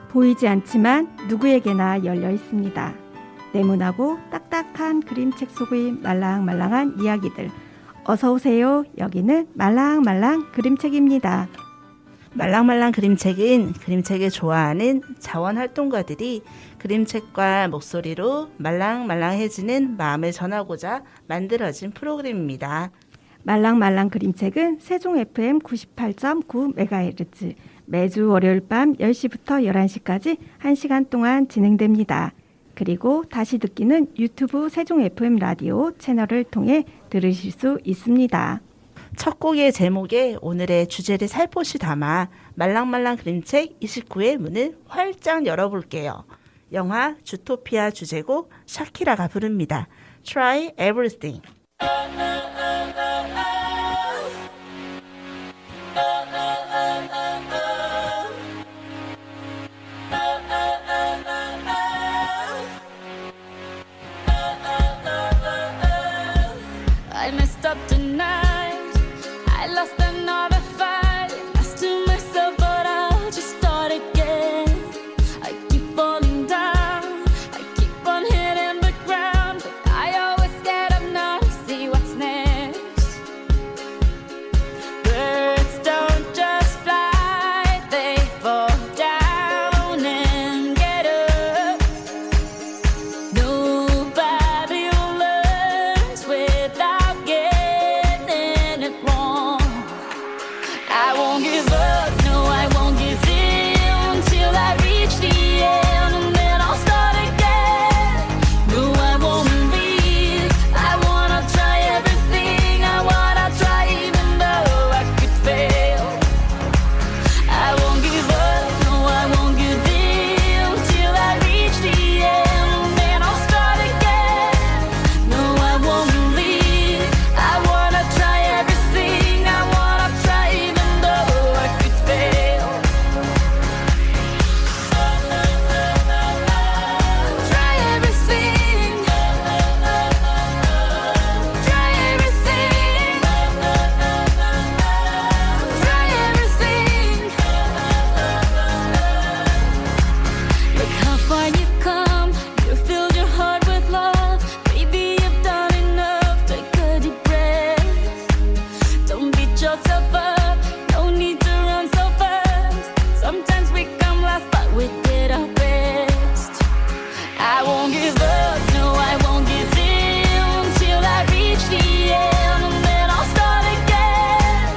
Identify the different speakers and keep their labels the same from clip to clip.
Speaker 1: 보이지 않지만 누구에게나 열려 있습니다. 네모나고 딱딱한 그림책 속의 말랑말랑한 이야기들. 어서 오세요. 여기는 말랑말랑 그림책입니다.
Speaker 2: 말랑말랑 그림책은 그림책을 좋아하는 자원활동가들이 그림책과 목소리로 말랑말랑해지는 마음을 전하고자 만들어진 프로그램입니다.
Speaker 1: 말랑말랑 그림책은 세종 FM 98.9MHz 매주 월요일 밤 10시부터 11시까지 1시간 동안 진행됩니다. 그리고 다시 듣기는 유튜브 세종 FM 라디오 채널을 통해 들으실 수 있습니다.
Speaker 2: 첫 곡의 제목에 오늘의 주제를 살포시 담아 말랑말랑 그림책 29의 문을 활짝 열어볼게요. 영화 주토피아 주제곡 샤키라가 부릅니다. Try Everything.
Speaker 3: I messed up tonight. I lost another fight. Lost to myself, but I'll just start again. I keep falling down. I keep on hitting the ground, but I always get up now to see what's next. Birds don't just fly, they fall down and get up. Nobody learns without getting it wrong. I won't give up, no, I won't give in till I reach the end, and then I'll start again. No, I won't leave. I wanna try everything. I wanna try even though I could fail. I won't give up, no, I won't give in till I reach the end, and then I'll start again. No, I won't leave. I wanna try everything. I wanna try even though I could fail. Try everything. Try everything. Try everything. Look how far you've come. You filled your heart with love. Baby, you've done enough. Take a deep breath. Don't beat yourself up. No need to run so fast. Sometimes we come last, but we did our best. I won't give up. No, I won't give in till I reach the end, and then I'll start again.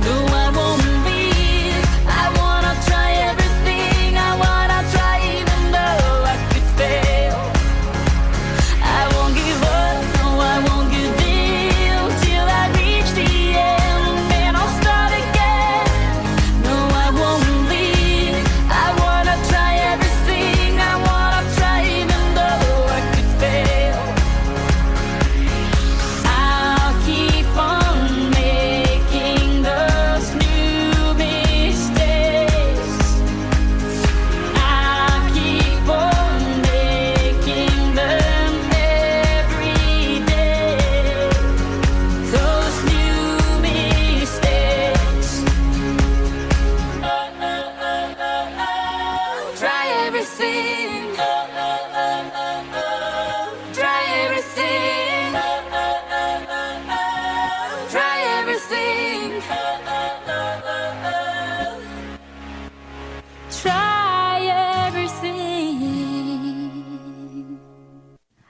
Speaker 3: No, I won't leave. I wanna try everything. I wanna try even though I could fail. I won't give up. No, I won't give in till I reach the end, and then I'll start again. No, I won't leave. I wanna try everything. I wanna try even though I could fail. I'll keep on making those new mistakes. I'll keep on making them every day. Those new mistakes. Try everything. Try everything. Try everything. Try everything.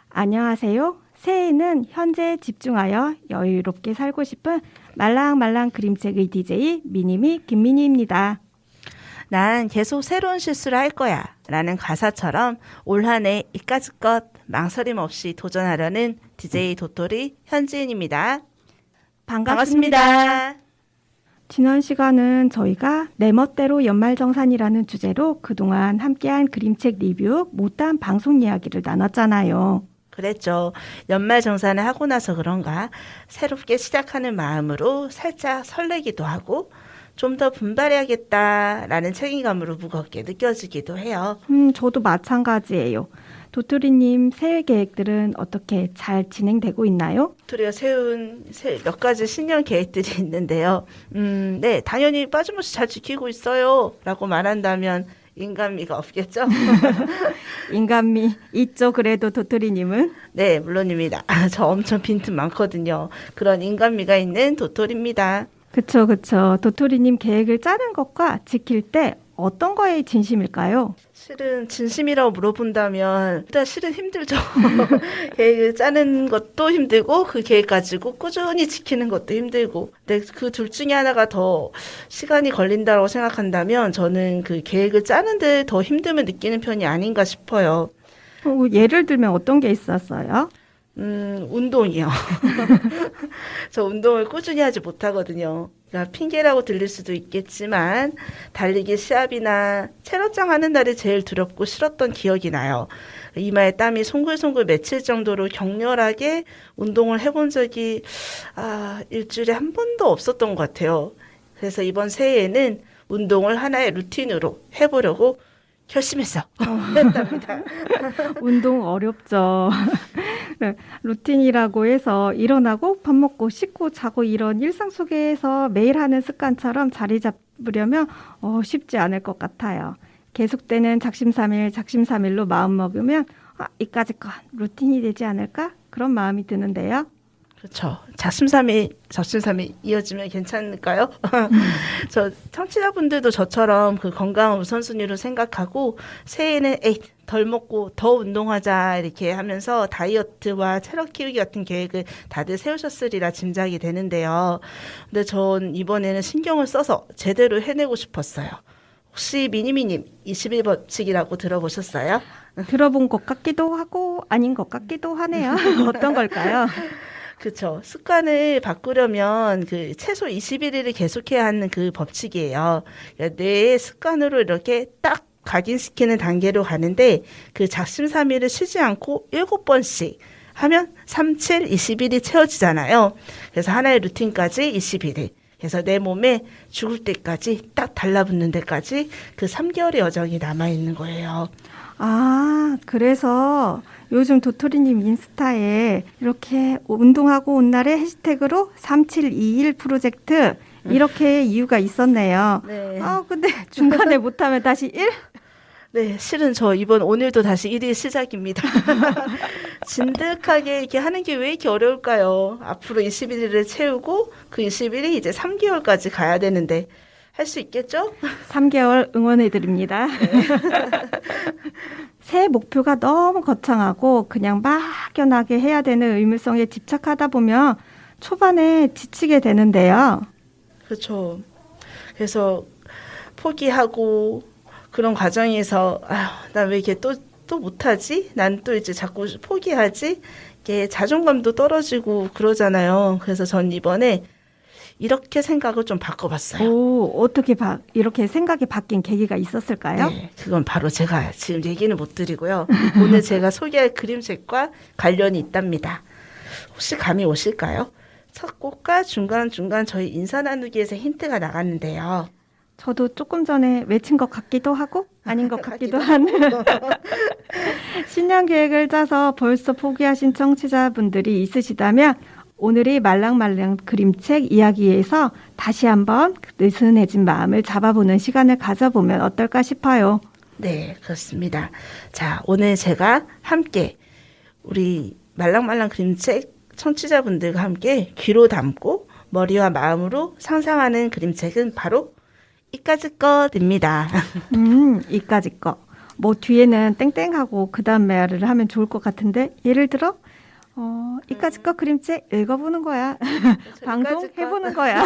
Speaker 1: 안녕하세요. 새해에는 현재에 집중하여 여유롭게 살고 싶은 말랑말랑 그림책의 DJ 미니미 김미니입니다.
Speaker 2: 난 계속 새로운 실수를 할 거야 라는 가사처럼 올 한 해 이까짓것 망설임 없이 도전하려는 DJ 도토리 현지인입니다. 반갑습니다.
Speaker 1: 지난 시간은 저희가 내 멋대로 연말정산이라는 주제로 그동안 함께한 그림책 리뷰 못다한 방송 이야기를 나눴잖아요.
Speaker 2: 그랬죠. 연말정산을 하고 나서 그런가 새롭게 시작하는 마음으로 살짝 설레기도 하고 좀 더 분발해야겠다라는 책임감으로 무겁게 느껴지기도 해요.
Speaker 1: 저도 마찬가지예요. 도토리님 새해 계획들은 어떻게 잘 진행되고 있나요?
Speaker 2: 도토리가 세운 몇 가지 신년 계획들이 있는데요. 네, 당연히 빠짐없이 잘 지키고 있어요 라고 말한다면 인간미가 없겠죠?
Speaker 1: 인간미 있죠. 그래도 도토리님은
Speaker 2: 네, 물론입니다. 저 엄청 빈틈 많거든요. 그런 인간미가 있는 도토리입니다.
Speaker 1: 그쵸. 도토리님 계획을 짜는 것과 지킬 때 어떤 거에 진심일까요?
Speaker 2: 실은 진심이라고 물어본다면 일단 실은 힘들죠. 계획을 짜는 것도 힘들고 그 계획 가지고 꾸준히 지키는 것도 힘들고 근데 그 둘 중에 하나가 더 시간이 걸린다고 생각한다면 저는 그 계획을 짜는데 더 힘듦을 느끼는 편이 아닌가 싶어요.
Speaker 1: 예를 들면 어떤 게 있었어요?
Speaker 2: 운동이요. 저 운동을 꾸준히 하지 못하거든요. 그러니까 핑계라고 들릴 수도 있겠지만 달리기 시합이나 체력장 하는 날이 제일 두렵고 싫었던 기억이 나요. 이마에 땀이 송글송글 맺힐 정도로 격렬하게 운동을 해본 적이 일주일에 한 번도 없었던 것 같아요. 그래서 이번 새해에는 운동을 하나의 루틴으로 해보려고 결심했어. 했답니다.
Speaker 1: 운동 어렵죠. 루틴이라고 해서 일어나고 밥 먹고 씻고 자고 이런 일상 속에서 매일 하는 습관처럼 자리 잡으려면 쉽지 않을 것 같아요. 계속되는 작심삼일로 마음 먹으면 이까짓 건 루틴이 되지 않을까? 그런 마음이 드는데요.
Speaker 2: 그렇죠. 작심삼일 이어지면 괜찮을까요? 저 청취자분들도 저처럼 그 건강을 우선순위로 생각하고 새해에는 덜 먹고 더 운동하자 이렇게 하면서 다이어트와 체력 키우기 같은 계획을 다들 세우셨으리라 짐작이 되는데요. 근데 전 이번에는 신경을 써서 제대로 해내고 싶었어요. 혹시 미니미님 21법칙이라고 들어보셨어요?
Speaker 1: 들어본 것 같기도 하고 아닌 것 같기도 하네요. 어떤 걸까요?
Speaker 2: 그렇죠. 습관을 바꾸려면 그 최소 21일을 계속해야 하는 그 법칙이에요. 그러니까 뇌의 습관으로 이렇게 딱 각인시키는 단계로 가는데 그 작심삼일을 쉬지 않고 7번씩 하면 3, 7, 20일이 채워지잖아요. 그래서 하나의 루틴까지 21일. 그래서 내 몸에 죽을 때까지 딱 달라붙는 데까지 그 3개월의 여정이 남아있는 거예요.
Speaker 1: 그래서 요즘 도토리님 인스타에 이렇게 운동하고 온 날에 해시태그로 3721 프로젝트 이렇게 이유가 있었네요.
Speaker 2: 네.
Speaker 1: 근데 중간에 못하면 다시 1?
Speaker 2: 네, 실은 저 오늘도 다시 1일 시작입니다. 진득하게 이렇게 하는 게 왜 이렇게 어려울까요? 앞으로 21일을 채우고 그 21일이 이제 3개월까지 가야 되는데 할 수 있겠죠?
Speaker 1: 3개월 응원해드립니다. 네. 새해 목표가 너무 거창하고 그냥 막연하게 해야 되는 의무성에 집착하다 보면 초반에 지치게 되는데요.
Speaker 2: 그렇죠. 그래서 포기하고 그런 과정에서 난 왜 이렇게 또 못하지? 난 또 이제 자꾸 포기하지? 이게 자존감도 떨어지고 그러잖아요. 그래서 전 이번에 이렇게 생각을 좀 바꿔봤어요.
Speaker 1: 어떻게 이렇게 생각이 바뀐 계기가 있었을까요?
Speaker 2: 네, 그건 바로 제가 지금 얘기는 못 드리고요. 오늘 제가 소개할 그림책과 관련이 있답니다. 혹시 감이 오실까요? 첫 곡과 중간중간 저희 인사 나누기에서 힌트가 나갔는데요.
Speaker 1: 저도 조금 전에 외친 것 같기도 하고 아닌 것 같기도 한 신년 계획을 짜서 벌써 포기하신 청취자분들이 있으시다면 오늘의 말랑말랑 그림책 이야기에서 다시 한번 느슨해진 마음을 잡아보는 시간을 가져보면 어떨까 싶어요.
Speaker 2: 네, 그렇습니다. 자, 오늘 제가 함께 우리 말랑말랑 그림책 청취자분들과 함께 귀로 담고 머리와 마음으로 상상하는 그림책은 바로 이까짓 것입니다.
Speaker 1: 이까짓 것. 뭐 뒤에는 땡땡하고 그 다음 말을 하면 좋을 것 같은데 예를 들어 이까짓 것 그림책 읽어보는 거야. 방송 해보는 거야.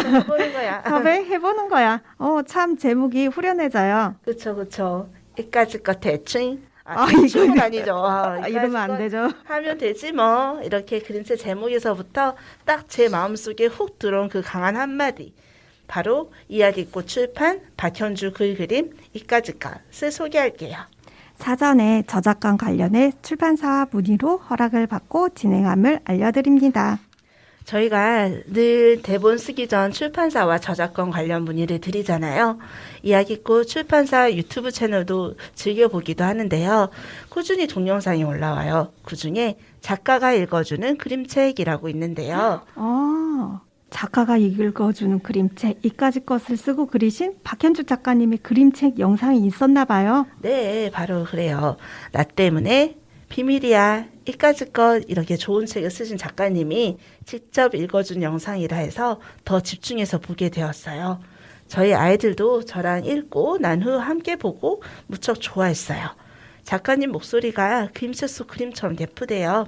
Speaker 1: 섭외 해보는 거야. 참 제목이 후련해져요.
Speaker 2: 그렇죠. 이까짓 것 대충.
Speaker 1: 이건
Speaker 2: 아니죠.
Speaker 1: 이러면 안 되죠.
Speaker 2: 하면 되지 뭐. 이렇게 그림책 제목에서부터 딱 제 마음속에 훅 들어온 그 강한 한마디. 바로 이야기꽃 출판 박현주 글그림 이까짓 것을 소개할게요.
Speaker 1: 사전에 저작권 관련해 출판사와 문의로 허락을 받고 진행함을 알려드립니다.
Speaker 2: 저희가 늘 대본 쓰기 전 출판사와 저작권 관련 문의를 드리잖아요. 이야기꽃 출판사 유튜브 채널도 즐겨보기도 하는데요. 꾸준히 동영상이 올라와요. 그중에 작가가 읽어주는 그림책이라고 있는데요.
Speaker 1: 작가가 읽어주는 그림책 이까지 것을 쓰고 그리신 박현주 작가님의 그림책 영상이 있었나 봐요.
Speaker 2: 네, 바로 그래요. 나 때문에 비밀이야. 이까지 것 이렇게 좋은 책을 쓰신 작가님이 직접 읽어준 영상이라 해서 더 집중해서 보게 되었어요. 저희 아이들도 저랑 읽고 난 후 함께 보고 무척 좋아했어요. 작가님 목소리가 그림책 속 그림처럼 예쁘대요.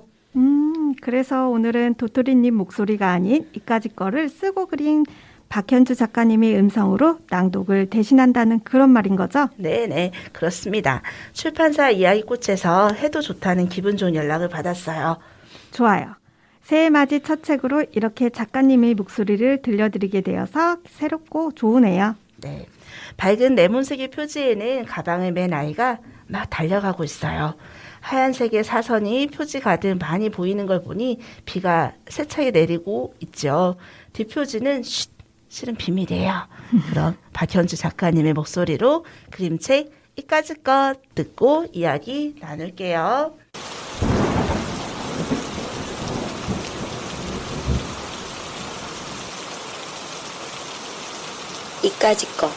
Speaker 1: 그래서 오늘은 도토리님 목소리가 아닌 이까지 거를 쓰고 그린 박현주 작가님의 음성으로 낭독을 대신한다는 그런 말인 거죠?
Speaker 2: 네네, 그렇습니다. 출판사 이야기꽃에서 해도 좋다는 기분 좋은 연락을 받았어요.
Speaker 1: 좋아요. 새해 맞이 첫 책으로 이렇게 작가님의 목소리를 들려드리게 되어서 새롭고 좋으네요.
Speaker 2: 네, 밝은 레몬색의 표지에는 가방을 맨 아이가 막 달려가고 있어요. 하얀색의 사선이 표지 가득 많이 보이는 걸 보니 비가 세차게 내리고 있죠. 뒷표지는 쉿, 실은 비밀이에요. 그럼 박현주 작가님의 목소리로 그림책 이까지 것 듣고 이야기 나눌게요.
Speaker 4: 이까지 거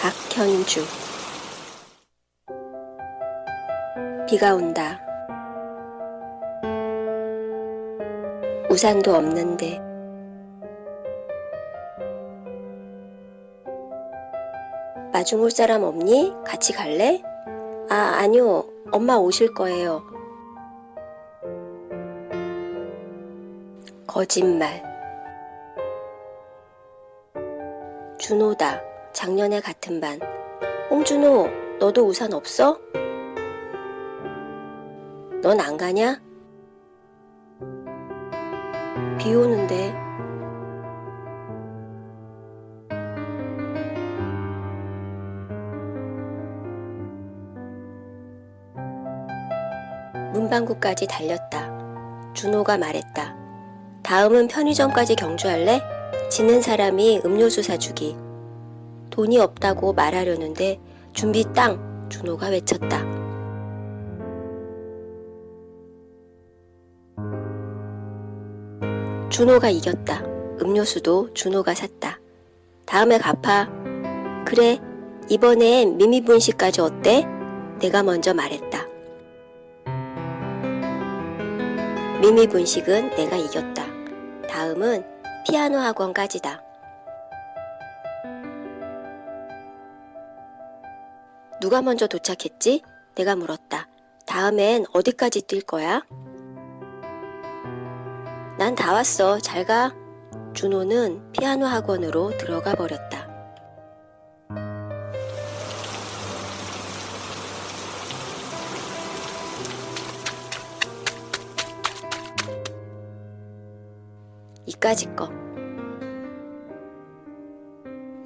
Speaker 4: 박현주. 비가 온다. 우산도 없는데 마중 올 사람 없니? 같이 갈래? 아니요. 엄마 오실 거예요. 거짓말. 준호다. 작년에 같은 반. 홍준호, 너도 우산 없어? 넌 안 가냐? 비 오는데. 문방구까지 달렸다. 준호가 말했다. 다음은 편의점까지 경주할래? 지는 사람이 음료수 사주기. 돈이 없다고 말하려는데 준비 땅! 준호가 외쳤다. 준호가 이겼다. 음료수도 준호가 샀다. 다음에 갚아. 그래, 이번엔 미미분식까지 어때? 내가 먼저 말했다. 미미분식은 내가 이겼다. 다음은 피아노 학원까지다. 누가 먼저 도착했지? 내가 물었다. 다음엔 어디까지 뛸 거야? 난 다 왔어. 잘 가. 준호는 피아노 학원으로 들어가 버렸다. 이까지 거.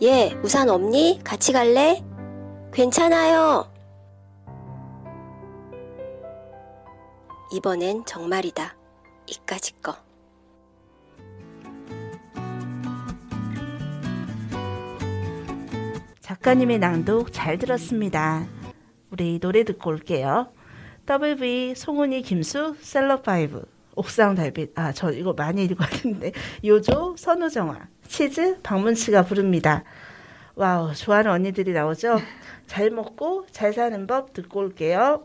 Speaker 4: 얘, 우산 없니? 같이 갈래? 괜찮아요. 이번엔 정말이다. 이까지 거.
Speaker 2: 작가님의 낭독 잘 들었습니다. 우리 노래 듣고 올게요. WV 송은이 김수 셀럽5 옥상 달빛. 저 이거 많이 읽었는데 요조 선우정아 치즈 박문치가 부릅니다. 와우, 좋아하는 언니들이 나오죠. 잘 먹고 잘 사는 법 듣고 올게요.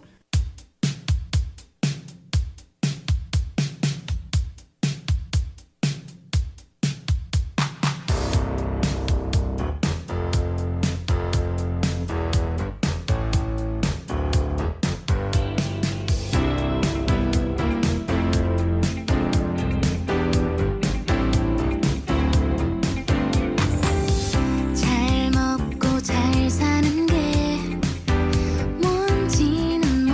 Speaker 3: 잘 먹고 잘 사는 게 뭔지는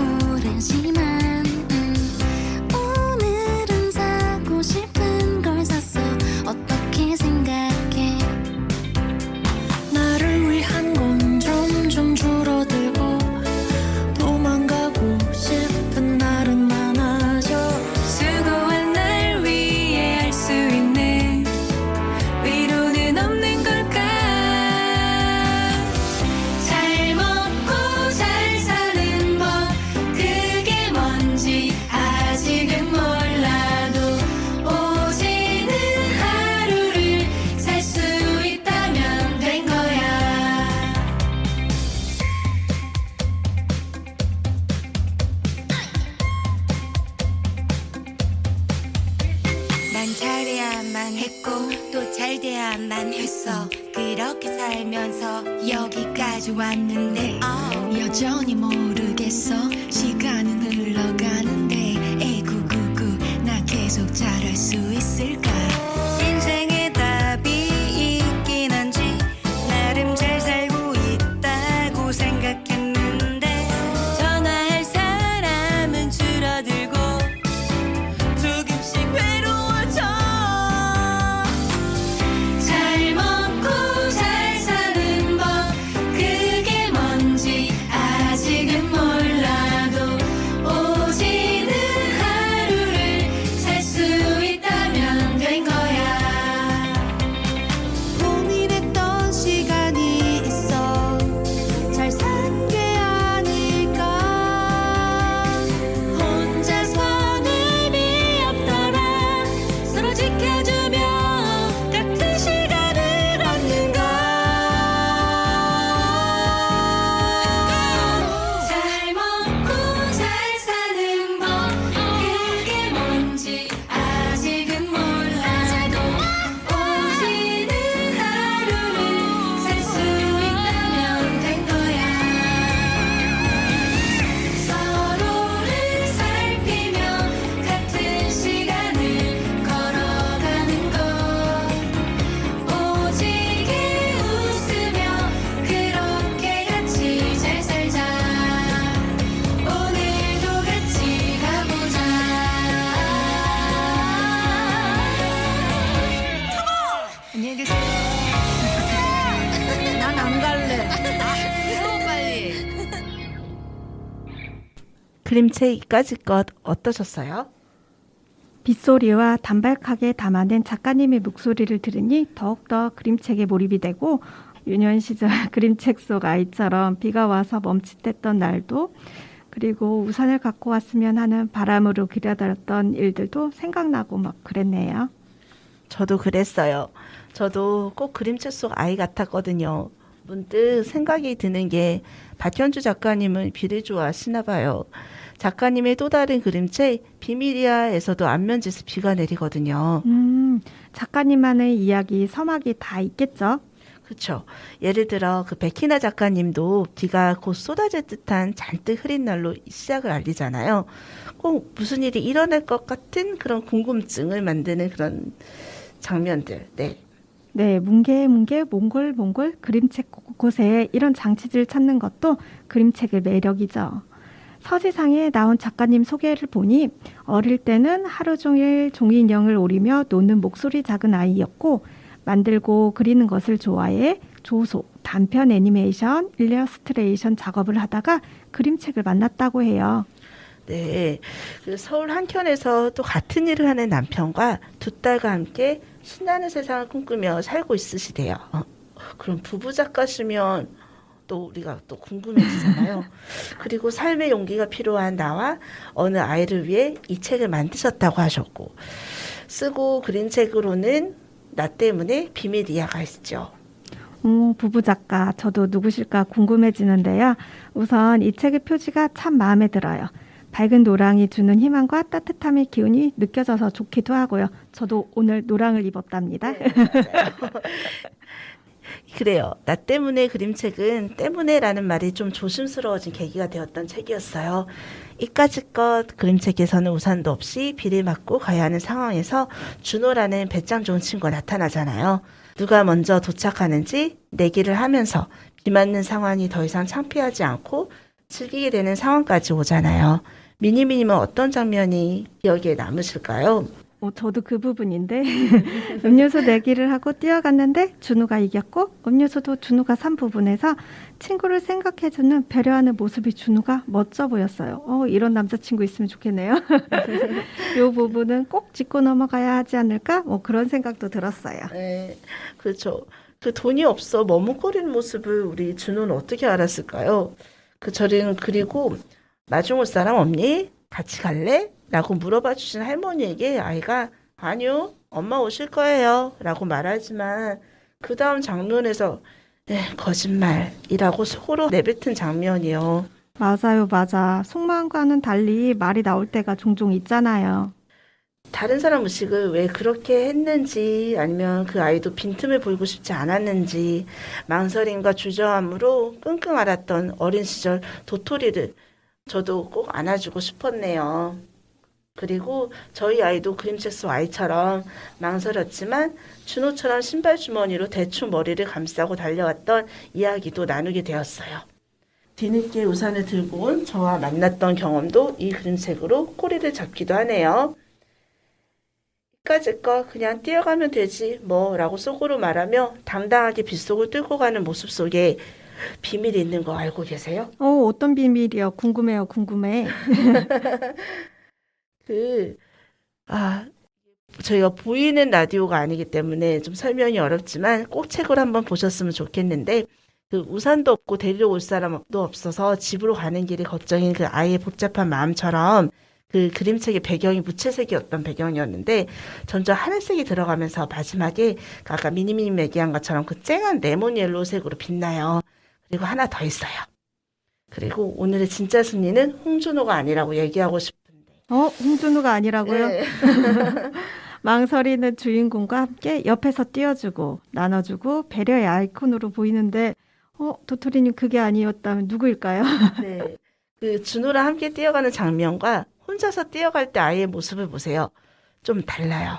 Speaker 5: 생각만 했어. 그렇게 살면서 여기까지 왔는데 여전히 모르겠어. 시간은 흘러가는데 에구구구 나 계속 잘할 수 있을까. 인생에 답이 있긴 한지 나름 잘 살고 있다고 생각했는데 전화할 사람은 줄어들고 조금씩 외로워져. 잘 먹고 잘 사는 법 그게 뭔지 아직은 몰라도 오지는 하루를 살 수 있다면 된 거야. 고민했던 시간이 있어. 잘 산 게 아닐까. 혼자서는 의미 없더라. 서로 지켜주며 같은 시간을 얻는 것. 잘 먹고 잘 사는 법 그게 뭔지 아직은 몰라도 오지는 하루를 살 수 있다면 된 거야. 서로를 살피며 같은 시간을 걸어가는 것. 오지게 웃으며 그렇게 같이 잘 살자. 오늘도 같이 가보자. 안녕히 계세요. 난 안 갈래. 해요 빨리.
Speaker 2: 그림책 이까지 것 어떠셨어요?
Speaker 1: 빗소리와 담백하게 담아낸 작가님의 목소리를 들으니 더욱더 그림책에 몰입이 되고 유년 시절 그림책 속 아이처럼 비가 와서 멈칫했던 날도 그리고 우산을 갖고 왔으면 하는 바람으로 기다렸던 일들도 생각나고 막 그랬네요.
Speaker 2: 저도 그랬어요. 저도 꼭 그림책 속 아이 같았거든요. 문득 생각이 드는 게 박현주 작가님은 비를 좋아하시나 봐요. 작가님의 또 다른 그림책 비밀이야에서도 안면지에서 비가 내리거든요.
Speaker 1: 작가님만의 이야기, 서막이 다 있겠죠?
Speaker 2: 그렇죠. 예를 들어 그 백희나 작가님도 비가 곧 쏟아질 듯한 잔뜩 흐린 날로 시작을 알리잖아요. 꼭 무슨 일이 일어날 것 같은 그런 궁금증을 만드는 그런 장면들. 네.
Speaker 1: 네, 뭉게뭉게 몽골몽골 그림책 곳곳에 이런 장치들 찾는 것도 그림책의 매력이죠. 서지상에 나온 작가님 소개를 보니 어릴 때는 하루 종일 종이 인형을 오리며 노는 목소리 작은 아이였고 만들고 그리는 것을 좋아해 조소, 단편 애니메이션, 일러스트레이션 작업을 하다가 그림책을 만났다고 해요.
Speaker 2: 네. 그 서울 한켠에서 또 같은 일을 하는 남편과 두 딸과 함께 신나는 세상을 꿈꾸며 살고 있으시대요. 그럼 부부 작가시면 또 우리가 또 궁금해지잖아요. 그리고 삶의 용기가 필요한 나와 어느 아이를 위해 이 책을 만드셨다고 하셨고 쓰고 그린 책으로는 나 때문에 비밀 이야기가 있죠.
Speaker 1: 부부 작가, 저도 누구실까 궁금해지는데요. 우선 이 책의 표지가 참 마음에 들어요. 밝은 노랑이 주는 희망과 따뜻함의 기운이 느껴져서 좋기도 하고요. 저도 오늘 노랑을 입었답니다.
Speaker 2: 네, 맞아요. 그래요. 나 때문에 그림책은 때문에라는 말이 좀 조심스러워진 계기가 되었던 책이었어요. 이까짓 것 그림책에서는 우산도 없이 비를 맞고 가야 하는 상황에서 준호라는 배짱 좋은 친구가 나타나잖아요. 누가 먼저 도착하는지 내기를 하면서 비 맞는 상황이 더 이상 창피하지 않고 즐기게 되는 상황까지 오잖아요. 미니미님은 어떤 장면이 기억에 남으실까요?
Speaker 1: 저도 그 부분인데 음료수 내기를 하고 뛰어갔는데 준우가 이겼고 음료수도 준우가 산 부분에서 친구를 생각해주는 배려하는 모습이 준우가 멋져 보였어요. 이런 남자친구 있으면 좋겠네요. 이 부분은 꼭 짚고 넘어가야 하지 않을까? 그런 생각도 들었어요.
Speaker 2: 네, 그렇죠. 그 돈이 없어 머뭇거리는 모습을 우리 준우는 어떻게 알았을까요? 저는 그리고 마중 올 사람 없니? 같이 갈래? 라고 물어봐 주신 할머니에게 아이가 아니요, 엄마 오실 거예요 라고 말하지만 그 다음 장면에서 거짓말이라고 속으로 내뱉은 장면이요.
Speaker 1: 맞아요, 맞아. 속마음과는 달리 말이 나올 때가 종종 있잖아요.
Speaker 2: 다른 사람 의식을 왜 그렇게 했는지 아니면 그 아이도 빈틈을 보이고 싶지 않았는지 망설임과 주저함으로 끙끙 앓았던 어린 시절 도토리를 저도 꼭 안아주고 싶었네요. 그리고 저희 아이도 그림책 속 아이처럼 망설였지만 준호처럼 신발 주머니로 대충 머리를 감싸고 달려왔던 이야기도 나누게 되었어요. 뒤늦게 우산을 들고 온 저와 만났던 경험도 이 그림책으로 꼬리를 잡기도 하네요. 이까짓 거 그냥 뛰어가면 되지 뭐 라고 속으로 말하며 당당하게 빗속을 뚫고 가는 모습 속에 비밀이 있는 거 알고 계세요?
Speaker 1: 어떤 비밀이요? 궁금해요, 궁금해.
Speaker 2: 저희가 보이는 라디오가 아니기 때문에 좀 설명이 어렵지만 꼭 책을 한번 보셨으면 좋겠는데 그 우산도 없고 데리러 올 사람도 없어서 집으로 가는 길이 걱정인 그 아이의 복잡한 마음처럼 그 그림책의 배경이 무채색이었던 배경이었는데 점점 하늘색이 들어가면서 마지막에 아까 미니미님 얘기한 것처럼 그 쨍한 레몬 옐로우색으로 빛나요. 그리고 하나 더 있어요. 그리고 오늘의 진짜 승리는 홍준호가 아니라고 얘기하고 싶은데.
Speaker 1: 홍준호가 아니라고요?
Speaker 2: 네.
Speaker 1: 망설이는 주인공과 함께 옆에서 띄워주고 나눠주고 배려의 아이콘으로 보이는데 도토리님 그게 아니었다면 누구일까요?
Speaker 2: 네. 그 준호랑 함께 뛰어가는 장면과 혼자서 뛰어갈 때 아이의 모습을 보세요. 좀 달라요.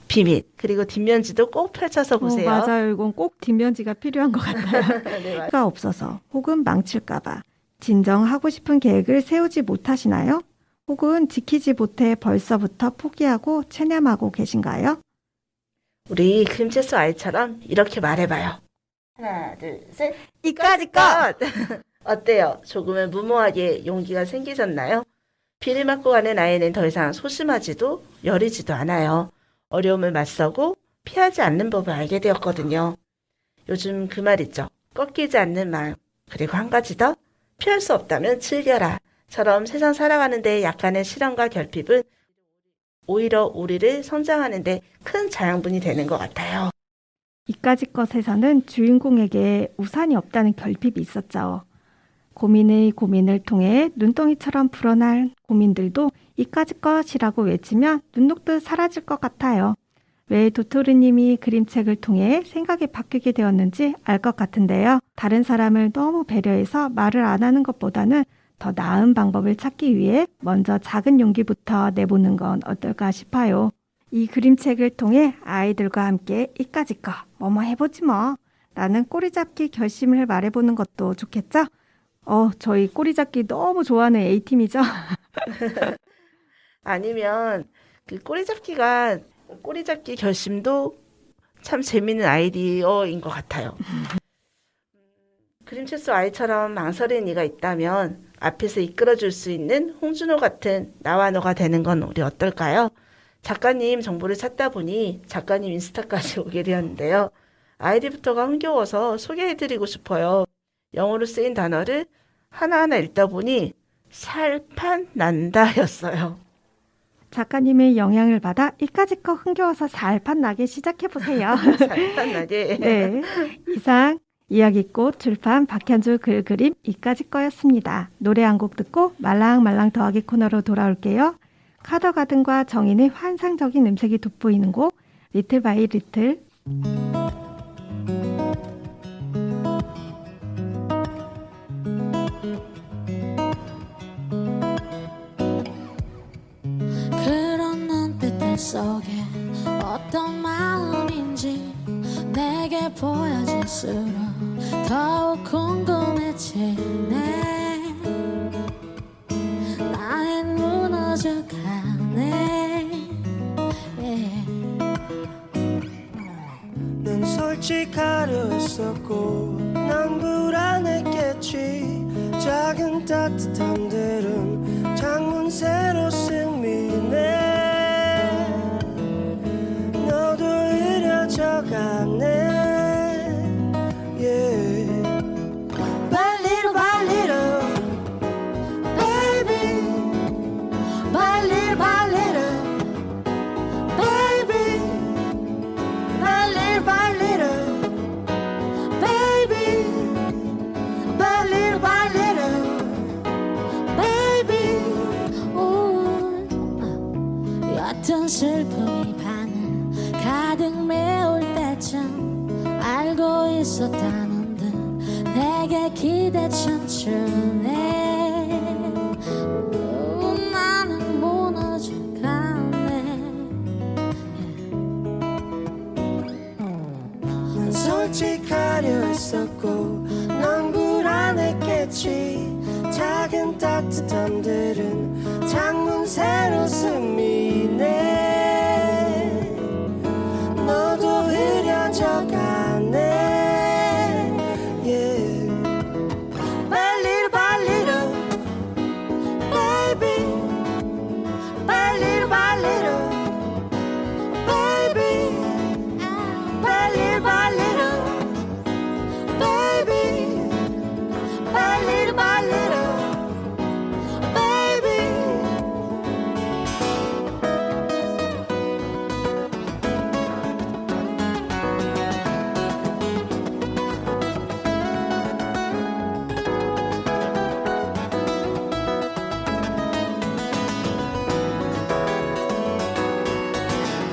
Speaker 2: 비밀. 그리고 뒷면지도 꼭 펼쳐서 보세요.
Speaker 1: 맞아요. 이건 꼭 뒷면지가 필요한 것 같아요.
Speaker 2: 네, 맞아요.
Speaker 1: 가 없어서 혹은 망칠까봐 진정하고 싶은 계획을 세우지 못하시나요? 혹은 지키지 못해 벌써부터 포기하고 체념하고 계신가요?
Speaker 2: 우리 그림책 속 아이처럼 이렇게 말해봐요. 하나, 둘, 셋.
Speaker 1: 이까짓 것!
Speaker 2: 어때요? 조금은 무모하게 용기가 생기셨나요? 비를 맞고 가는 아이는 더 이상 소심하지도 여리지도 않아요. 어려움을 맞서고 피하지 않는 법을 알게 되었거든요. 요즘 그 말 있죠. 꺾이지 않는 마음. 그리고 한 가지 더. 피할 수 없다면 즐겨라. 처럼 세상 살아가는데 약간의 실험과 결핍은 오히려 우리를 성장하는데 큰 자양분이 되는 것 같아요.
Speaker 1: 이까짓 것에서는 주인공에게 우산이 없다는 결핍이 있었죠. 고민의 고민을 통해 눈덩이처럼 불어날 고민들도 이까짓 것이라고 외치면 눈 녹듯 사라질 것 같아요. 왜 도토리님이 그림책을 통해 생각이 바뀌게 되었는지 알 것 같은데요. 다른 사람을 너무 배려해서 말을 안 하는 것보다는 더 나은 방법을 찾기 위해 먼저 작은 용기부터 내보는 건 어떨까 싶어요. 이 그림책을 통해 아이들과 함께 이까짓 거 뭐뭐 해보지 뭐 라는 꼬리잡기 결심을 말해보는 것도 좋겠죠? 저희 꼬리잡기 너무 좋아하는 A팀이죠?
Speaker 2: 아니면 그 꼬리잡기 결심도 참 재밌는 아이디어인 것 같아요. 그림책 속 아이처럼 망설이는 이가 있다면 앞에서 이끌어줄 수 있는 홍준호 같은 나와 너가 되는 건 우리 어떨까요? 작가님 정보를 찾다 보니 작가님 인스타까지 오게 되었는데요. 아이디부터가 흥겨워서 소개해드리고 싶어요. 영어로 쓰인 단어를 하나하나 읽다 보니 살판 난다였어요.
Speaker 1: 작가님의 영향을 받아 이까짓 거 흥겨워서 살판 나게 시작해보세요.
Speaker 2: 살판 나게.
Speaker 1: 네, 이상 이야기꽃 출판 박현주 글그림 이까짓 거였습니다. 노래 한 곡 듣고 말랑말랑 더하기 코너로 돌아올게요. 카더가든과 정인의 환상적인 음색이 돋보이는 곡 리틀 바이 리틀.
Speaker 3: 그런 눈빛들 속에 어떤 마음인지 내게 보여질수록 더욱 궁금해지네. 나는 무너져가네. yeah.
Speaker 6: 난 솔직하려 했었고 난 불안했겠지. 작은 따뜻함들은 창문 새로 스미네. 너도 흐려져가네. yeah. By little by little baby, by little baby, by little baby, by little baby.
Speaker 3: Ooh, 얕은
Speaker 5: 있었다는 듯 내게 기대 춤추네. 나는 무너져가네.
Speaker 6: 난 솔직하려 했었고 넌 불안했겠지. 작은 따뜻함들은 창문 새로 스미네. 너도 흐려져가네. Yeah. By little by little, baby. By little by little, baby. By little by little, baby. By little by little, baby. By little by little,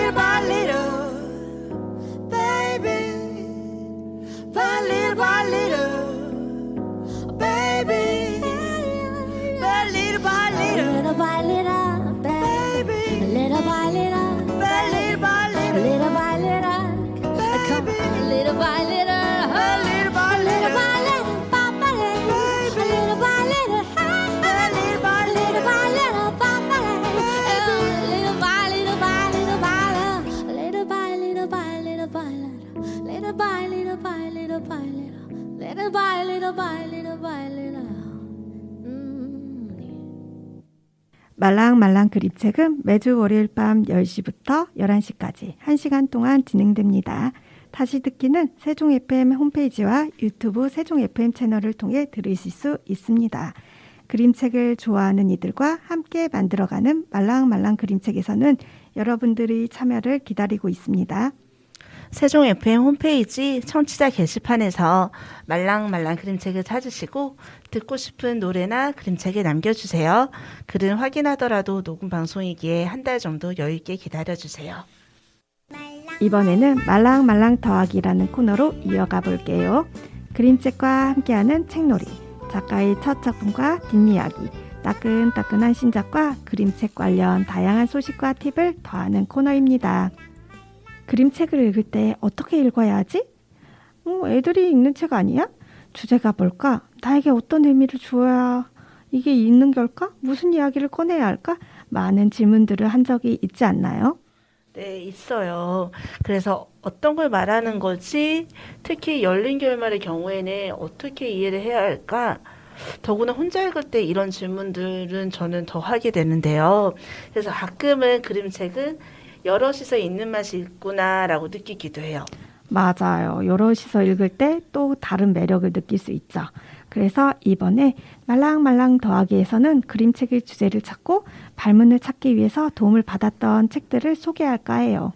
Speaker 6: baby. By little by little, baby. By little by little,
Speaker 5: Little by little,
Speaker 6: baby.
Speaker 5: little by little,
Speaker 6: By little by little,
Speaker 5: little by little, come on, little by little,
Speaker 6: by little by
Speaker 5: little
Speaker 6: little,
Speaker 5: by little, papa, little by little,
Speaker 6: by little by
Speaker 5: little by
Speaker 6: little,
Speaker 5: little, papa, little by little by little by little by little by little by little by little by little by little by little by little by little.
Speaker 1: 말랑말랑 그림책은 매주 월요일 밤 10시부터 11시까지 1시간 동안 진행됩니다. 다시 듣기는 세종 FM 홈페이지와 유튜브 세종 FM 채널을 통해 들으실 수 있습니다. 그림책을 좋아하는 이들과 함께 만들어가는 말랑말랑 그림책에서는 여러분들의 참여를 기다리고 있습니다.
Speaker 2: 세종 FM 홈페이지 청취자 게시판에서 말랑말랑 그림책을 찾으시고 듣고 싶은 노래나 그림책을 남겨주세요. 글은 확인하더라도 녹음 방송이기에 한 달 정도 여유 있게 기다려주세요.
Speaker 1: 이번에는 말랑말랑 더하기라는 코너로 이어가 볼게요. 그림책과 함께하는 책놀이, 작가의 첫 작품과 뒷이야기, 따끈따끈한 신작과 그림책 관련 다양한 소식과 팁을 더하는 코너입니다. 그림책을 읽을 때 어떻게 읽어야 하지? 애들이 읽는 책 아니야? 주제가 뭘까? 나에게 어떤 의미를 주어야 이게 읽는 걸까? 무슨 이야기를 꺼내야 할까? 많은 질문들을 한 적이 있지 않나요?
Speaker 2: 네, 있어요. 그래서 어떤 걸 말하는 거지? 특히 열린 결말의 경우에는 어떻게 이해를 해야 할까? 더구나 혼자 읽을 때 이런 질문들은 저는 더 하게 되는데요. 그래서 가끔은 그림책은 여럿이서 읽는 맛이 있구나라고 느끼기도 해요.
Speaker 1: 맞아요. 여럿이서 읽을 때 또 다른 매력을 느낄 수 있죠. 그래서 이번에 말랑말랑 더하기에서는 그림책의 주제를 찾고 발문을 찾기 위해서 도움을 받았던 책들을 소개할까 해요.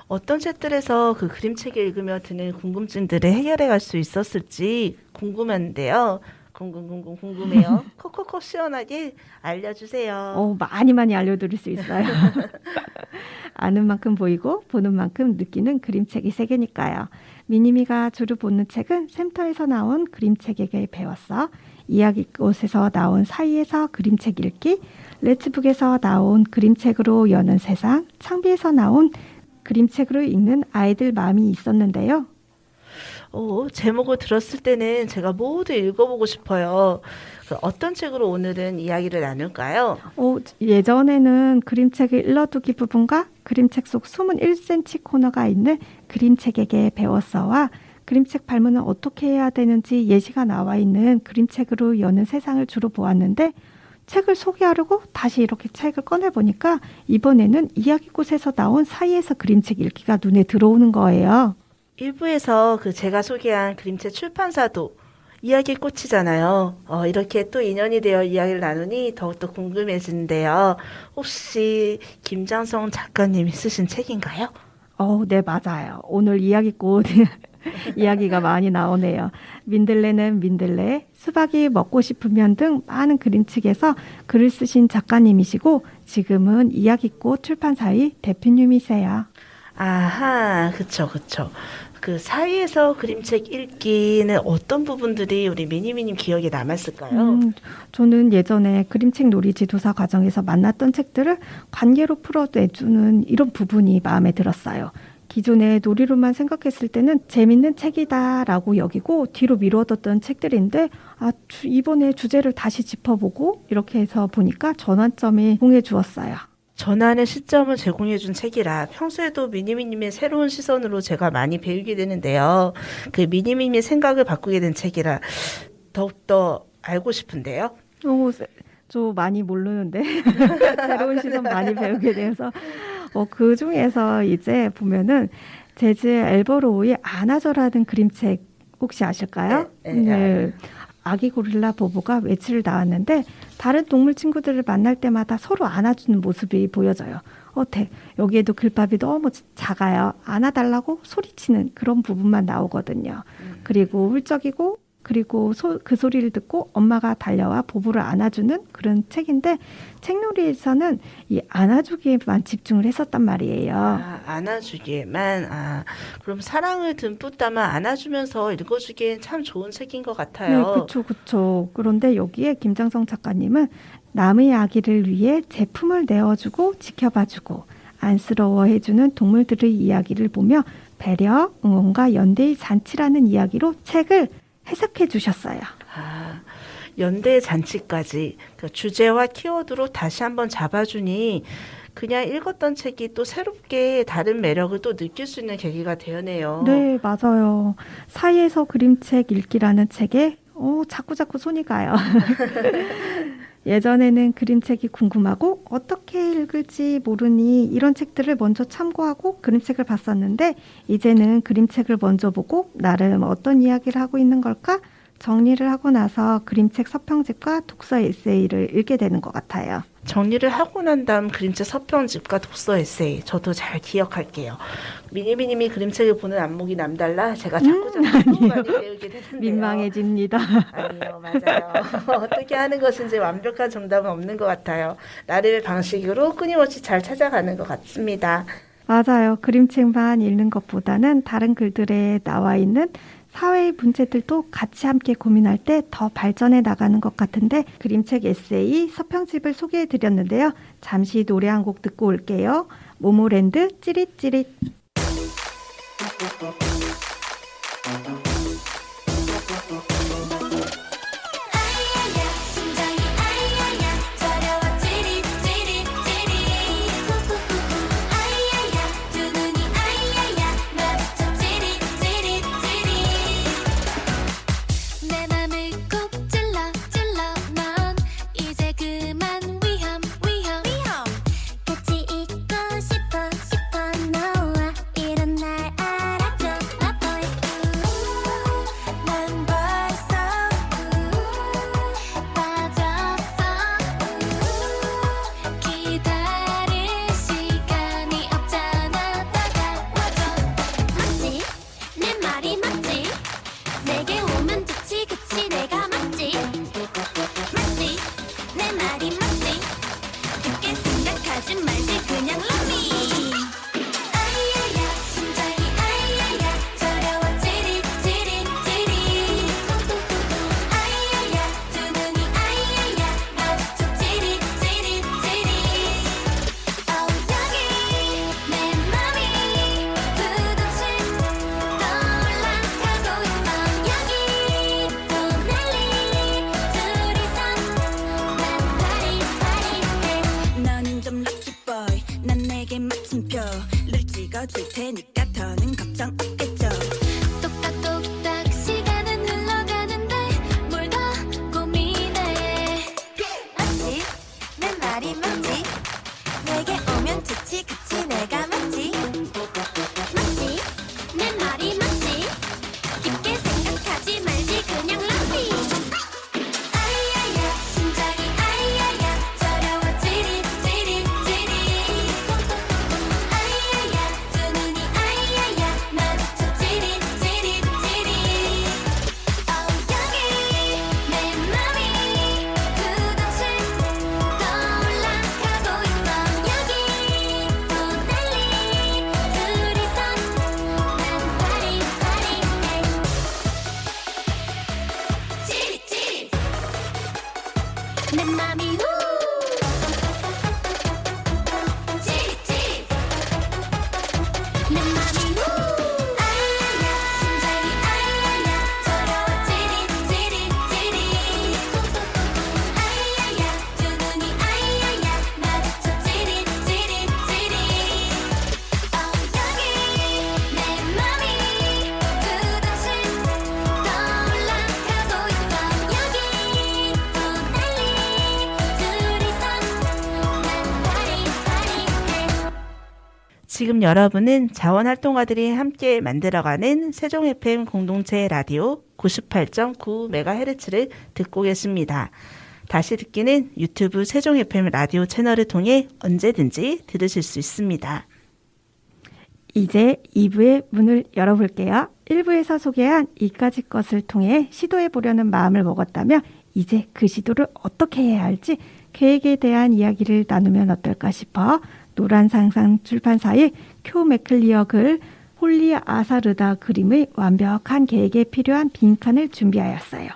Speaker 2: 어떤 책들에서 그 그림책을 읽으며 드는 궁금증들을 해결해 갈 수 있었을지 궁금한데요. 궁금해요. 콕콕콕 시원하게 알려주세요.
Speaker 1: 많이 알려드릴 수 있어요. 아는 만큼 보이고 보는 만큼 느끼는 그림책이 세계니까요. 미니미가 주로 보는 책은 샘터에서 나온 그림책에게 배웠어, 이야기꽃에서 나온 사이에서 그림책 읽기, 레츠북에서 나온 그림책으로 여는 세상, 창비에서 나온 그림책으로 읽는 아이들 마음이 있었는데요.
Speaker 2: 제목을 들었을 때는 제가 모두 읽어보고 싶어요. 어떤 책으로 오늘은 이야기를 나눌까요?
Speaker 1: 예전에는 그림책의 일러두기 부분과 그림책 속 숨은 1cm 코너가 있는 그림책에게 배웠어와 그림책 발문은 어떻게 해야 되는지 예시가 나와 있는 그림책으로 여는 세상을 주로 보았는데, 책을 소개하려고 다시 이렇게 책을 꺼내보니까 이번에는 이야기꽃에서 나온 사이에서 그림책 읽기가 눈에 들어오는 거예요.
Speaker 2: 1부에서 제가 소개한 그림책 출판사도 이야기의 꽃이잖아요. 이렇게 또 인연이 되어 이야기를 나누니 더욱더 궁금해지는데요. 혹시 김장성 작가님이 쓰신 책인가요?
Speaker 1: 네, 맞아요. 오늘 이야기꽃 이야기가 많이 나오네요. 민들레는 민들레, 수박이 먹고 싶으면 등 많은 그림책에서 글을 쓰신 작가님이시고 지금은 이야기꽃 출판사의 대표님이세요.
Speaker 2: 아하, 그쵸, 그쵸. 그 사이에서 그림책 읽기는 어떤 부분들이 우리 미니미님 기억에 남았을까요?
Speaker 1: 저는 예전에 그림책 놀이 지도사 과정에서 만났던 책들을 관계로 풀어내주는 이런 부분이 마음에 들었어요. 기존에 놀이로만 생각했을 때는 재밌는 책이다라고 여기고 뒤로 미뤄뒀던 책들인데 이번에 주제를 다시 짚어보고 이렇게 해서 보니까 전환점이 공해 주었어요.
Speaker 2: 전환의 시점을 제공해준 책이라 평소에도 미니미님의 새로운 시선으로 제가 많이 배우게 되는데요. 그 미니미님의 생각을 바꾸게 된 책이라 더욱더 알고 싶은데요.
Speaker 1: 저 많이 모르는데 새로운 시선 많이 배우게 돼서 그 중에서 이제 보면은 제즈 엘버로우의 안아줘라는 그림책 혹시 아실까요?
Speaker 2: 네.
Speaker 1: 아기 고릴라 보보가 외출을 나왔는데 다른 동물 친구들을 만날 때마다 서로 안아주는 모습이 보여져요. 여기에도 글밥이 너무 작아요. 안아달라고 소리치는 그런 부분만 나오거든요. 그리고 훌쩍이고 그리고 그 소리를 듣고 엄마가 달려와 보보를 안아주는 그런 책인데 책놀이에서는 이 안아주기에만 집중을 했었단 말이에요.
Speaker 2: 안아주기에만. 그럼 사랑을 듬뿍 담아 안아주면서 읽어주기엔 참 좋은 책인 것 같아요.
Speaker 1: 네, 그쵸. 그런데 여기에 김장성 작가님은 남의 아기를 위해 제품을 내어주고 지켜봐주고 안쓰러워해주는 동물들의 이야기를 보며 배려, 응원과 연대의 잔치라는 이야기로 책을 해석해 주셨어요.
Speaker 2: 연대 잔치까지 그 주제와 키워드로 다시 한번 잡아주니 그냥 읽었던 책이 또 새롭게 다른 매력을 또 느낄 수 있는 계기가 되었네요.
Speaker 1: 네, 맞아요. 사이에서 그림책 읽기라는 책에 자꾸 손이 가요. 예전에는 그림책이 궁금하고 어떻게 읽을지 모르니 이런 책들을 먼저 참고하고 그림책을 봤었는데 이제는 그림책을 먼저 보고 나름 어떤 이야기를 하고 있는 걸까 정리를 하고 나서 그림책 서평집과 독서 에세이를 읽게 되는 것 같아요.
Speaker 2: 정리를 하고 난 다음 그림책 서평집과 독서 에세이 저도 잘 기억할게요. 미니미님이 그림책을 보는 안목이 남달라 제가 자꾸 너무 많이 배우게 되는데요.
Speaker 1: 민망해집니다.
Speaker 2: 아니요, 맞아요. 어떻게 하는 것인지 완벽한 정답은 없는 것 같아요. 나름의 방식으로 끊임없이 잘 찾아가는 것 같습니다.
Speaker 1: 맞아요. 그림책만 읽는 것보다는 다른 글들에 나와 있는 사회의 문제들도 같이 함께 고민할 때 더 발전해 나가는 것 같은데 그림책 에세이 서평집을 소개해 드렸는데요. 잠시 노래 한 곡 듣고 올게요. 모모랜드 찌릿찌릿.
Speaker 3: 아야야 심장이 아야야 저려와 찌릿찌릿찌릿 후후후후 아야야 두 눈이 아야야 마주쳐 찌릿찌릿찌릿 내 맘을 꼭 찔러 넌 이제 그만 위험 같이 있고 싶어 너와 이런 날 알아줘 my boy
Speaker 2: 지금 여러분은 자원활동가들이 함께 만들어가는 세종 FM 공동체 라디오 98.9MHz를 듣고 계십니다. 다시 듣기는 유튜브 세종 FM 라디오 채널을 통해 언제든지 들으실 수 있습니다.
Speaker 1: 이제 2부의 문을 열어볼게요. 1부에서 소개한 이까지 것을 통해 시도해보려는 마음을 먹었다면 이제 그 시도를 어떻게 해야 할지 계획에 대한 이야기를 나누면 어떨까 싶어 노란상상 출판사의 쿄 맥클리어 글 홀리 아사르다 그림의 완벽한 계획에 필요한 빈칸을 준비하였어요.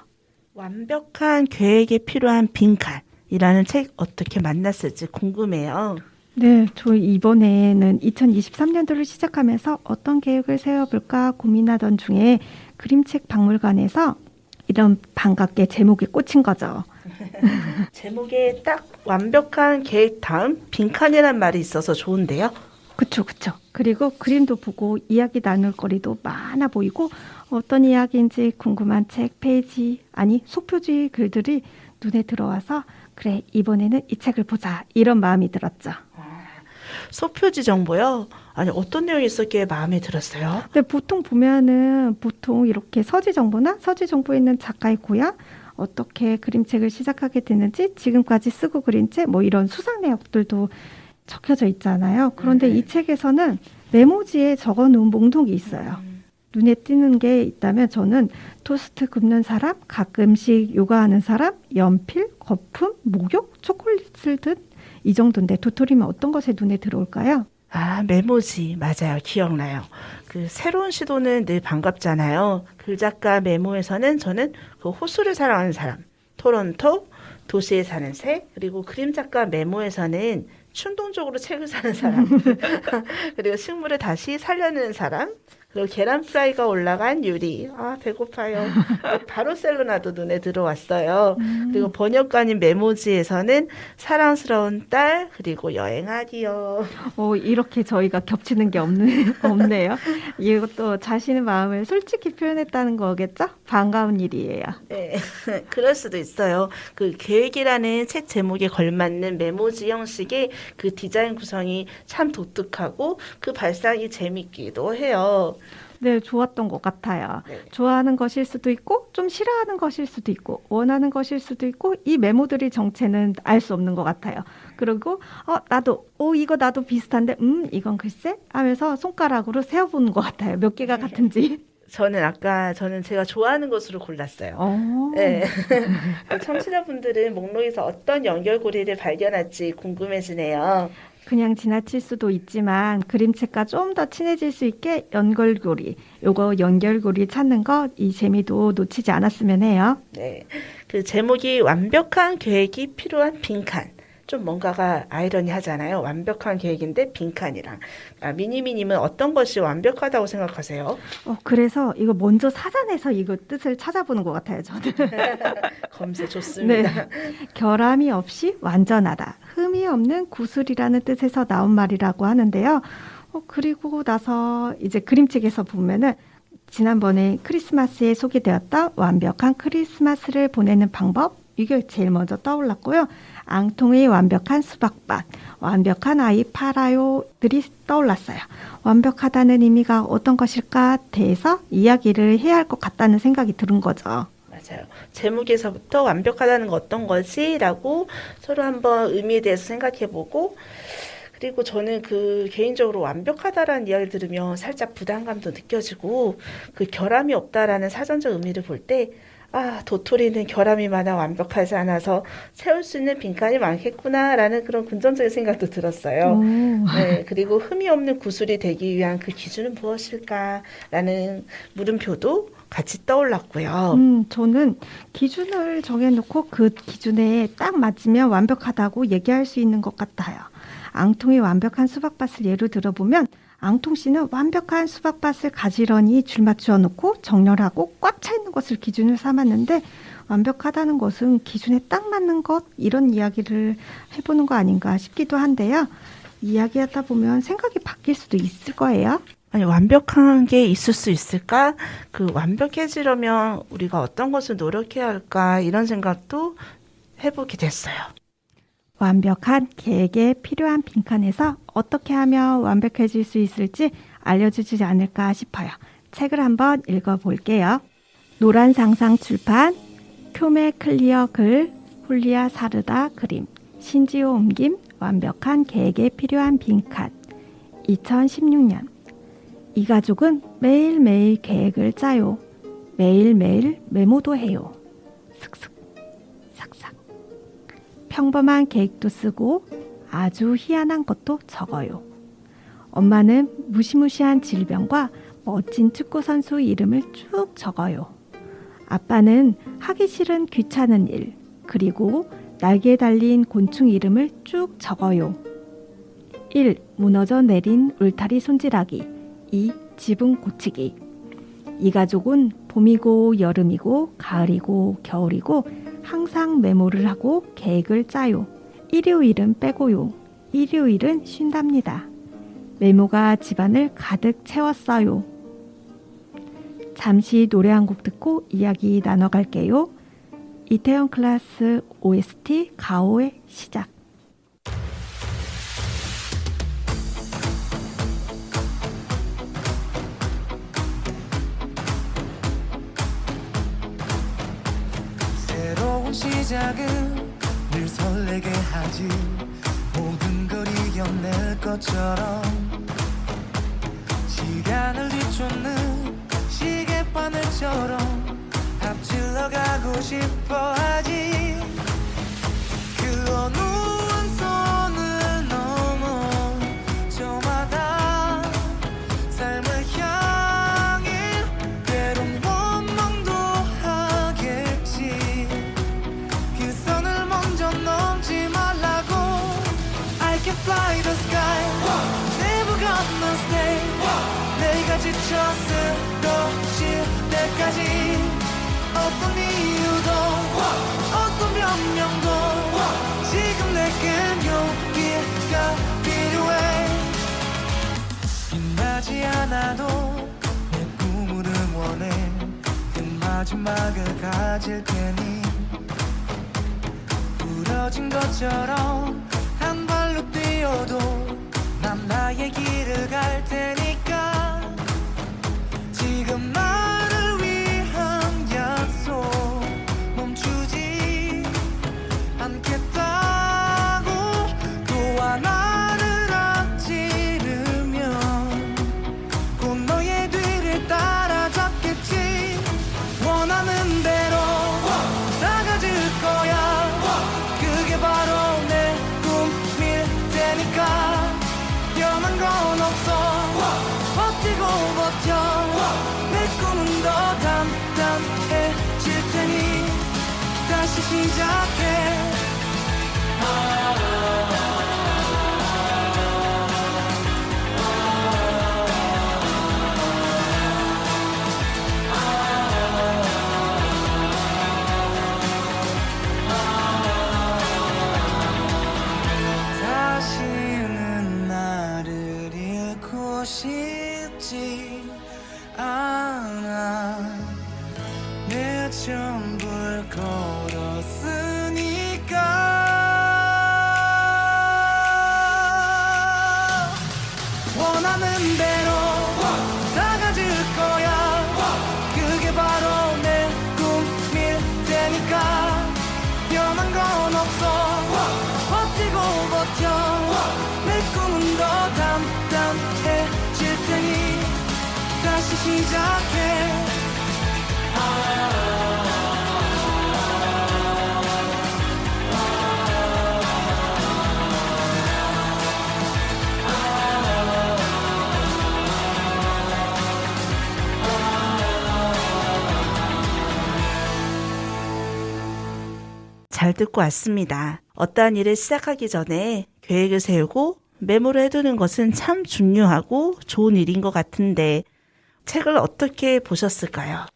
Speaker 2: 완벽한 계획에 필요한 빈칸이라는 책 어떻게 만났을지 궁금해요.
Speaker 1: 네, 저 이번에는 2023년도를 시작하면서 어떤 계획을 세워볼까 고민하던 중에 그림책 박물관에서 이런 반갑게 제목에 꽂힌 거죠.
Speaker 2: 제목에 딱 완벽한 계획 다음 빈칸이란 말이 있어서 좋은데요.
Speaker 1: 그쵸. 그리고 그림도 보고 이야기 나눌 거리도 많아 보이고 어떤 이야기인지 궁금한 책 페이지, 아니 소표지 글들이 눈에 들어와서 그래, 이번에는 이 책을 보자 이런 마음이 들었죠.
Speaker 2: 소표지 정보요? 아니 어떤 내용이 있었기에 마음에 들었어요?
Speaker 1: 근데 보통 보면은 보통 이렇게 서지 정보나 서지 정보에 있는 작가의 고향, 어떻게 그림책을 시작하게 됐는지, 지금까지 쓰고 그린 책, 뭐 이런 수상 내역들도 적혀져 있잖아요. 그런데 이 책에서는 메모지에 적어놓은 목록이 있어요. 눈에 띄는 게 있다면 저는 토스트 굽는 사람, 가끔씩 요가하는 사람, 연필, 거품, 목욕, 초콜릿을 든 이 정도인데 도토리면 어떤 것에 눈에 들어올까요?
Speaker 2: 아, 메모지. 맞아요. 기억나요. 그 새로운 시도는 늘 반갑잖아요. 글작가 메모에서는 저는 그 호수를 사랑하는 사람, 토론토, 도시에 사는 새, 그리고 그림작가 메모에서는 충동적으로 책을 사는 사람, 그리고 식물을 다시 살려내는 사람, 그리고 계란 프라이가 올라간 유리. 아, 배고파요. 바르셀로나도 눈에 들어왔어요. 그리고 번역가님 메모지에서는 사랑스러운 딸, 그리고 여행하기요.
Speaker 1: 이렇게 저희가 겹치는 게 없네요. 이것도 자신의 마음을 솔직히 표현했다는 거겠죠? 반가운 일이에요.
Speaker 2: 네, 그럴 수도 있어요. 그 계획이라는 책 제목에 걸맞는 메모지 형식의 그 디자인 구성이 참 독특하고 그 발상이 재밌기도 해요.
Speaker 1: 네, 좋았던 것 같아요.
Speaker 2: 네.
Speaker 1: 좋아하는 것일 수도 있고 좀 싫어하는 것일 수도 있고 원하는 것일 수도 있고 이 메모들의 정체는 알 수 없는 것 같아요. 그리고 이거 나도 비슷한데 이건 글쎄 하면서 손가락으로 세어보는 것 같아요. 몇 개가 같은지.
Speaker 2: 저는 제가 좋아하는 것으로 골랐어요. 네. 청취자분들은 목록에서 어떤 연결고리를 발견할지 궁금해지네요.
Speaker 1: 그냥 지나칠 수도 있지만 그림책과 좀 더 친해질 수 있게 연결고리 찾는 것, 이 재미도 놓치지 않았으면 해요.
Speaker 2: 네, 그 제목이 완벽한 계획이 필요한 빈칸. 좀 뭔가가 아이러니하잖아요. 완벽한 계획인데 빈칸이랑. 미니미님은 어떤 것이 완벽하다고 생각하세요?
Speaker 1: 그래서 이거 먼저 사전에서 이거 뜻을 찾아보는 것 같아요, 저는.
Speaker 2: 검색 좋습니다.
Speaker 1: 네. 결함이 없이 완전하다. 흠이 없는 구슬이라는 뜻에서 나온 말이라고 하는데요. 그리고 나서 이제 그림책에서 보면은 지난번에 크리스마스에 소개되었던 완벽한 크리스마스를 보내는 방법, 이게 제일 먼저 떠올랐고요. 앙통의 완벽한 수박밭, 완벽한 아이 팔아요들이 떠올랐어요. 완벽하다는 의미가 어떤 것일까 대해서 이야기를 해야 할 것 같다는 생각이 드는 거죠.
Speaker 2: 맞아요. 제목에서부터 완벽하다는 건 어떤 거지? 라고 서로 한번 의미에 대해서 생각해보고, 그리고 저는 그 개인적으로 완벽하다라는 이야기를 들으면 살짝 부담감도 느껴지고, 그 결함이 없다라는 사전적 의미를 볼 때, 도토리는 결함이 많아 완벽하지 않아서 채울 수 있는 빈칸이 많겠구나라는 그런 긍정적인 생각도 들었어요. 네, 그리고 흠이 없는 구슬이 되기 위한 그 기준은 무엇일까라는 물음표도 같이 떠올랐고요.
Speaker 1: 저는 기준을 정해놓고 그 기준에 딱 맞으면 완벽하다고 얘기할 수 있는 것 같아요. 앙통의 완벽한 수박밭을 예로 들어보면 앙통 씨는 완벽한 수박밭을 가지런히 줄 맞추어 놓고 정렬하고 꽉 차 있는 것을 기준을 삼았는데, 완벽하다는 것은 기준에 딱 맞는 것, 이런 이야기를 해보는 거 아닌가 싶기도 한데요. 이야기하다 보면 생각이 바뀔 수도 있을 거예요.
Speaker 2: 아니, 완벽한 게 있을 수 있을까? 그 완벽해지려면 우리가 어떤 것을 노력해야 할까? 이런 생각도 해보게 됐어요.
Speaker 1: 완벽한 계획에 필요한 빈칸에서 어떻게 하면 완벽해질 수 있을지 알려주지 않을까 싶어요. 책을 한번 읽어볼게요. 노란 상상 출판, 쿄메 클리어 글, 훌리아 사르다 그림, 신지호 옮김, 완벽한 계획에 필요한 빈칸. 2016년. 이 가족은 매일매일 계획을 짜요. 매일매일 메모도 해요. 슥슥, 삭삭. 평범한 계획도 쓰고 아주 희한한 것도 적어요. 엄마는 무시무시한 질병과 멋진 축구 선수 이름을 쭉 적어요. 아빠는 하기 싫은 귀찮은 일, 그리고 날개에 달린 곤충 이름을 쭉 적어요. 1. 무너져 내린 울타리 손질하기. 2. 지붕 고치기. 이 가족은 봄이고 여름이고 가을이고 겨울이고 항상 메모를 하고 계획을 짜요. 일요일은 빼고요. 일요일은 쉰답니다. 메모가 집안을 가득 채웠어요. 잠시 노래 한 곡 듣고 이야기 나눠갈게요. 이태원 클래스 OST 가오의 시작.
Speaker 6: 새로운 시작은 늘 설레게 하지. 모든 걸 이겨낼 것처럼 시간을 뒤쫓는 시계바늘처럼 앞질러 가고 싶어 하지. 그 어느 한 선을 넘어 저마다 삶을 향해 때론 원망도 하겠지. 그 선을 먼저 넘지 말라고. I can fly the sky, never gonna stay. 내가 지쳐 쓰러질 때까지 어떤 이유도 어떤 변명도 지금 내겐 용기가 필요해. 빛나지 않아도 내 꿈을 응원해. 그 마지막을 가질 테니 부러진 것처럼 한 발로 뛰어도 난 나의 길을 갈 테니까. 지금 나를 위한 약속 멈추지 않겠다고. 또 하나를 앞지르면 곧 너의 뒤를 따라잡겠지. 원하는 대로 사가질 거야. 그게 바로 내 꿈일 테니까. 변한 건 없어. 버티고 버텨. 내 꿈은 더 단단해질 테니 다시 시작해. 다시는 나를 잃고 싶지 않아. 내 전부를 걸었으니까. 원하는 대로 사가질 거야. 그게 바로 내 꿈일 테니까. 변한 건 없어. 버티고 버텨. 내 꿈은 더 단단해질 테니 다시 시작해.
Speaker 2: 잘 듣고 왔습니다. 어떠한 일을 시작하기 전에 계획을 세우고 메모를 해두는 것은 참 중요하고 좋은 일인 것 같은데 책을 어떻게 보셨을까요?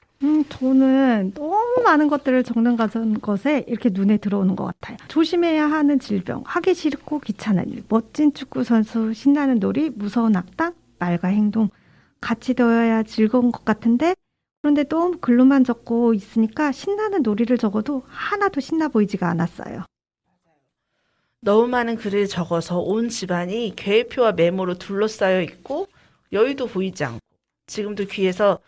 Speaker 1: 저는 너무 많은 것들을 적는 것에 이렇게 눈에 들어오는 것 같아요. 조심해야 하는 질병, 하기 싫고 귀찮은 일, 멋진 축구 선수, 신나는 놀이, 무서운 악당, 말과 행동. 같이 되어야 즐거운 것 같은데 그런데 너무 글로만 적고 있으니까 신나는 놀이를 적어도 하나도 신나 보이지가 않았어요.
Speaker 2: 너무 많은 글을 적어서 온 집안이 계획표와 메모로 둘러싸여 있고 여의도 보이지 않고 지금도 귀에서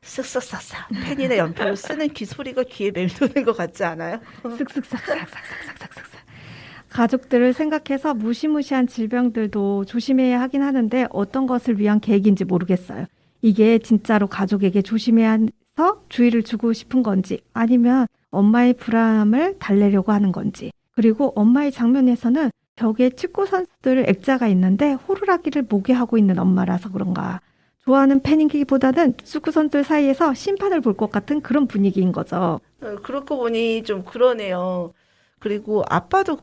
Speaker 2: 쓱쓱싹싹 펜이나 연필로 쓰는 귀 소리가 귀에 맴도는 것 같지 않아요?
Speaker 1: 쓱쓱싹싹싹싹싹싹싹. 가족들을 생각해서 무시무시한 질병들도 조심해야 하긴 하는데 어떤 것을 위한 계획인지 모르겠어요. 이게 진짜로 가족에게 조심해야 해서 주의를 주고 싶은 건지 아니면 엄마의 불안함을 달래려고 하는 건지. 그리고 엄마의 장면에서는 벽에 축구 선수들 액자가 있는데 호루라기를 목에 하고 있는 엄마라서 그런가. 좋아하는 팬이기보다는 축구 선수들 사이에서 심판을 볼 것 같은 그런 분위기인 거죠.
Speaker 2: 그렇고 보니 좀 그러네요. 그리고 아빠도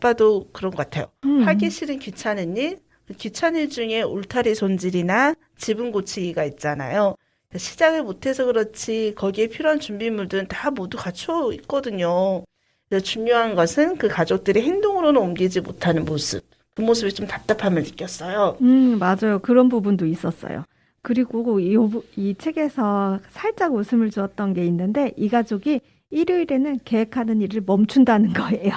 Speaker 2: 그런 것 같아요. 하기 싫은 귀찮은 일, 귀찮은 일 중에 울타리 손질이나 지붕 고치기가 있잖아요. 시작을 못해서 그렇지 거기에 필요한 준비물들은 다 모두 갖춰 있거든요. 그래서 중요한 것은 그 가족들이 행동으로는 옮기지 못하는 모습. 그 모습이 좀 답답함을 느꼈어요.
Speaker 1: 맞아요. 그런 부분도 있었어요. 그리고 이 책에서 살짝 웃음을 주었던 게 있는데 이 가족이 일요일에는 계획하는 일을 멈춘다는 거예요.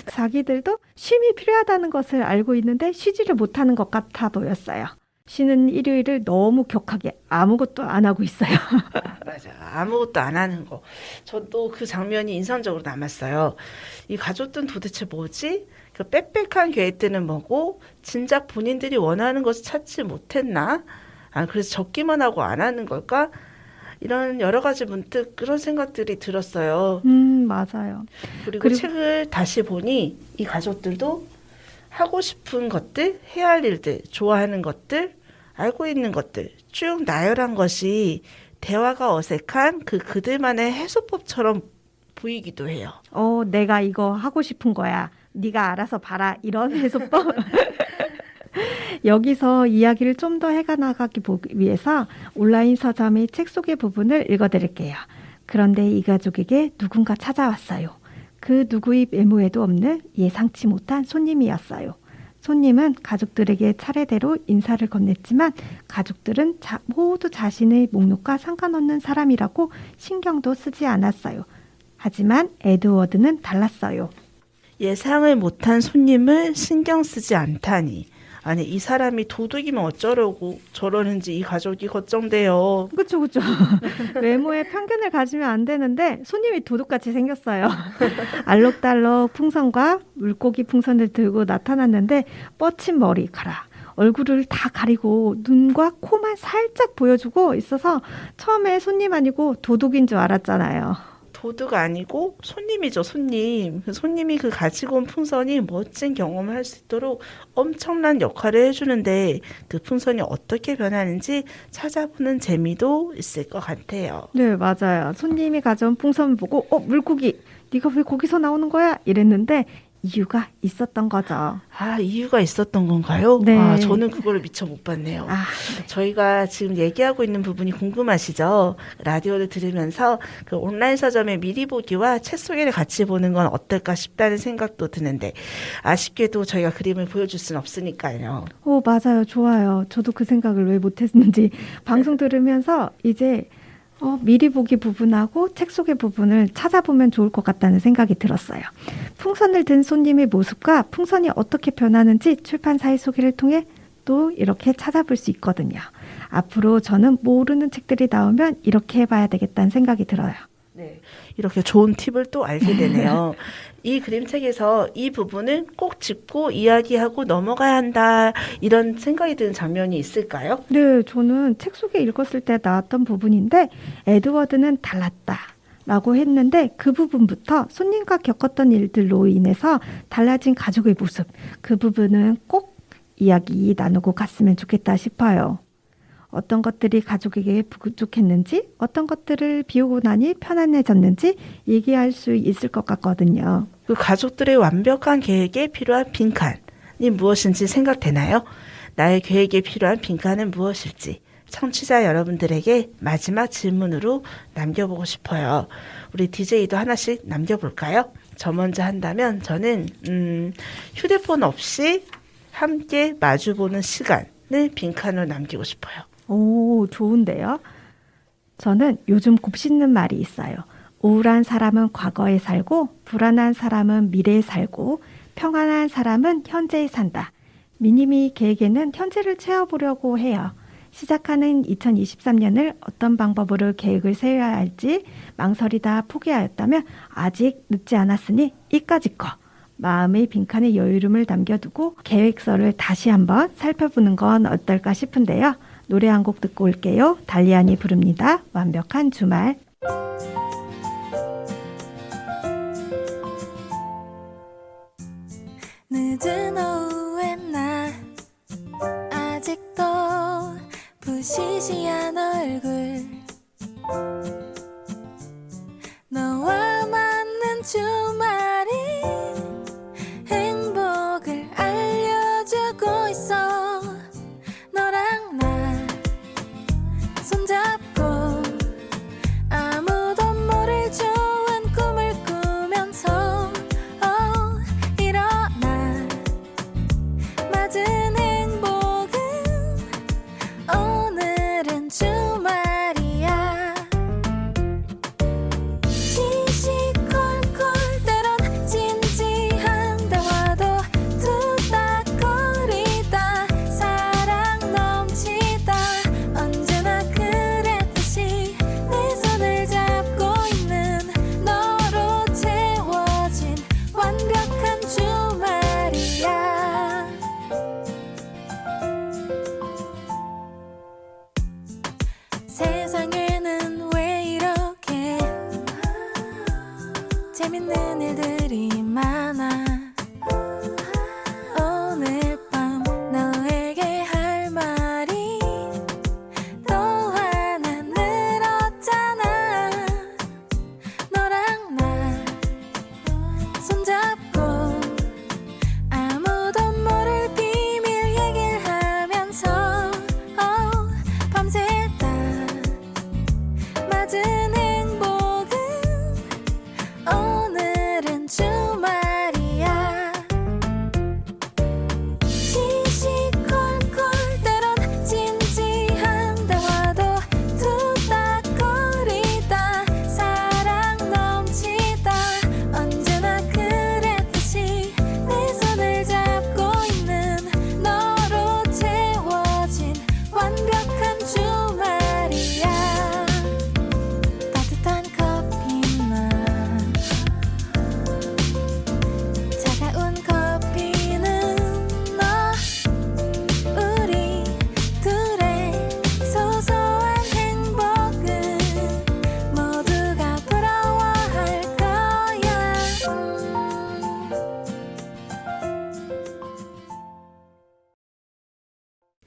Speaker 1: 자기들도 쉼이 필요하다는 것을 알고 있는데 쉬지를 못하는 것 같아 보였어요. 쉬는 일요일을 너무 격하게 아무것도 안 하고 있어요.
Speaker 2: 맞아. 아무것도 안 하는 거. 저도 그 장면이 인상적으로 남았어요. 이 가족들은 도대체 뭐지? 그 빽빽한 계획들은 뭐고 진작 본인들이 원하는 것을 찾지 못했나? 그래서 적기만 하고 안 하는 걸까? 이런 여러 가지 문득 그런 생각들이 들었어요.
Speaker 1: 맞아요.
Speaker 2: 그리고 책을 다시 보니 이 가족들도 하고 싶은 것들, 해야 할 일들, 좋아하는 것들, 알고 있는 것들 쭉 나열한 것이 대화가 어색한 그들만의 해소법처럼 보이기도 해요.
Speaker 1: 내가 이거 하고 싶은 거야. 네가 알아서 봐라. 이런 해소법. 여기서 이야기를 좀 더 해나가기 위해서 온라인 서점의 책 소개 부분을 읽어드릴게요. 그런데 이 가족에게 누군가 찾아왔어요. 그 누구의 메모에도 없는 예상치 못한 손님이었어요. 손님은 가족들에게 차례대로 인사를 건넸지만 가족들은 모두 자신의 목록과 상관없는 사람이라고 신경도 쓰지 않았어요. 하지만 에드워드는 달랐어요.
Speaker 2: 예상을 못한 손님을 신경 쓰지 않다니. 아니 이 사람이 도둑이면 어쩌려고 저러는지 이 가족이 걱정돼요.
Speaker 1: 그렇죠. 외모에 편견을 가지면 안 되는데 손님이 도둑같이 생겼어요. 알록달록 풍선과 물고기 풍선을 들고 나타났는데 뻗친 머리카락, 얼굴을 다 가리고 눈과 코만 살짝 보여주고 있어서 처음에 손님 아니고 도둑인 줄 알았잖아요.
Speaker 2: 도둑 아니고 손님이죠, 손님. 손님이 그 가지고 온 풍선이 멋진 경험을 할 수 있도록 엄청난 역할을 해주는데 그 풍선이 어떻게 변하는지 찾아보는 재미도 있을 것 같아요.
Speaker 1: 네, 맞아요. 손님이 가져온 풍선을 보고 물고기, 네가 왜 거기서 나오는 거야? 이랬는데 이유가 있었던 거죠.
Speaker 2: 이유가 있었던 건가요?
Speaker 1: 네.
Speaker 2: 저는 그걸 미처 못 봤네요.
Speaker 1: 네.
Speaker 2: 저희가 지금 얘기하고 있는 부분이 궁금하시죠? 라디오를 들으면서 그 온라인 서점의 미리 보기와 책 소개를 같이 보는 건 어떨까 싶다는 생각도 드는데 아쉽게도 저희가 그림을 보여줄 수는 없으니까요.
Speaker 1: 맞아요. 좋아요. 저도 그 생각을 왜 못했는지 방송 들으면서 이제 미리 보기 부분하고 책 소개 부분을 찾아보면 좋을 것 같다는 생각이 들었어요. 풍선을 든 손님의 모습과 풍선이 어떻게 변하는지 출판사의 소개를 통해 또 이렇게 찾아볼 수 있거든요. 앞으로 저는 모르는 책들이 나오면 이렇게 해봐야 되겠다는 생각이 들어요.
Speaker 2: 네, 이렇게 좋은 팁을 또 알게 되네요. 이 그림책에서 이 부분을 꼭 짚고 이야기하고 넘어가야 한다 이런 생각이 드는 장면이 있을까요?
Speaker 1: 네, 저는 책 속에 읽었을 때 나왔던 부분인데 에드워드는 달랐다 라고 했는데 그 부분부터 손님과 겪었던 일들로 인해서 달라진 가족의 모습, 그 부분은 꼭 이야기 나누고 갔으면 좋겠다 싶어요. 어떤 것들이 가족에게 부족했는지, 어떤 것들을 비우고 나니 편안해졌는지 얘기할 수 있을 것 같거든요.
Speaker 2: 그 가족들의 완벽한 계획에 필요한 빈칸이 무엇인지 생각되나요? 나의 계획에 필요한 빈칸은 무엇일지 청취자 여러분들에게 마지막 질문으로 남겨보고 싶어요. 우리 DJ도 하나씩 남겨볼까요? 저 먼저 한다면 저는 휴대폰 없이 함께 마주보는 시간을 빈칸으로 남기고 싶어요.
Speaker 1: 오, 좋은데요? 저는 요즘 곱씹는 말이 있어요. 우울한 사람은 과거에 살고 불안한 사람은 미래에 살고 평안한 사람은 현재에 산다. 미니미 계획에는 현재를 채워보려고 해요. 시작하는 2023년을 어떤 방법으로 계획을 세워야 할지 망설이다 포기하였다면 아직 늦지 않았으니 이까짓 거. 마음의 빈칸에 여유로움을 남겨두고 계획서를 다시 한번 살펴보는 건 어떨까 싶은데요. 노래 한 곡 듣고 올게요. 달리안이 부릅니다. 완벽한 주말.
Speaker 5: 늦은 오후에 나 아직도 부시시한 얼굴 너와 맞는 주말이 행복을 알려주고 있어 너랑 나 손잡고 아무도 모를 좋은 꿈을 꾸면서 일어나 맞은 행복은 오늘은 주말이야 시시콜콜 때론 진지한다고 해도 투닥거리다 사랑 넘치다 언제나 그랬듯이 내 손을 잡고 있는 너로 채워진 완벽한 주말이야 세상에는 왜 이렇게 재밌는 일들이 많아 오늘 밤 너에게 할 말이 또 하나 늘었잖아 너랑 나 손잡고 아무도 모를 비밀 얘기를 하면서 밤새다 맞은 행복은 오늘은 주말이야 시시콜콜 때론 진지한다고 해도 투닥거리다 사랑 넘치다 언제나 그랬듯이 내 손을 잡고 있는 너로 채워진 완벽한 주말이야 따뜻한 커피나 차가운 커피는 너 우리 둘의 소소한 행복은 모두가 부러워할 거야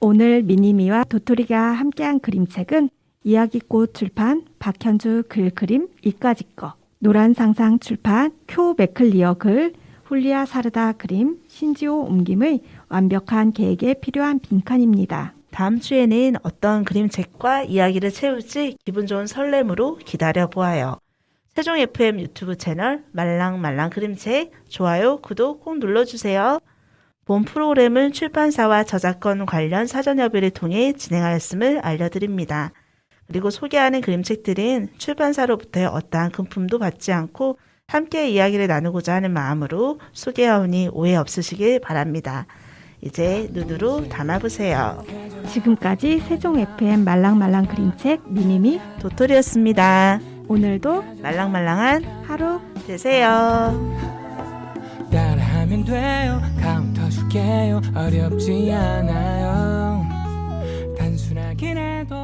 Speaker 1: 오늘 미니미와 도토리가 함께한 그림책은 이야기꽃 출판, 박현주 글 그림 이까짓 거, 노란상상 출판, 쿄 맥클리어 글, 훌리아 사르다 그림, 신지호 옮김의 완벽한 계획에 필요한 빈칸입니다.
Speaker 2: 다음 주에는 어떤 그림책과 이야기를 채울지 기분 좋은 설렘으로 기다려보아요. 세종 FM 유튜브 채널 말랑말랑 그림책 좋아요, 구독 꼭 눌러주세요. 본 프로그램은 출판사와 저작권 관련 사전협의를 통해 진행하였음을 알려드립니다. 그리고 소개하는 그림책들은 출판사로부터의 어떠한 금품도 받지 않고 함께 이야기를 나누고자 하는 마음으로 소개하오니 오해 없으시길 바랍니다. 이제 눈으로 담아보세요.
Speaker 1: 지금까지 세종 FM 말랑말랑 그림책 미니미
Speaker 2: 도토리였습니다.
Speaker 1: 오늘도
Speaker 2: 말랑말랑한
Speaker 1: 하루
Speaker 2: 되세요.
Speaker 6: 따라하면 돼요. 카운터 줄게요. 어렵지 않아요. 단순하긴 해도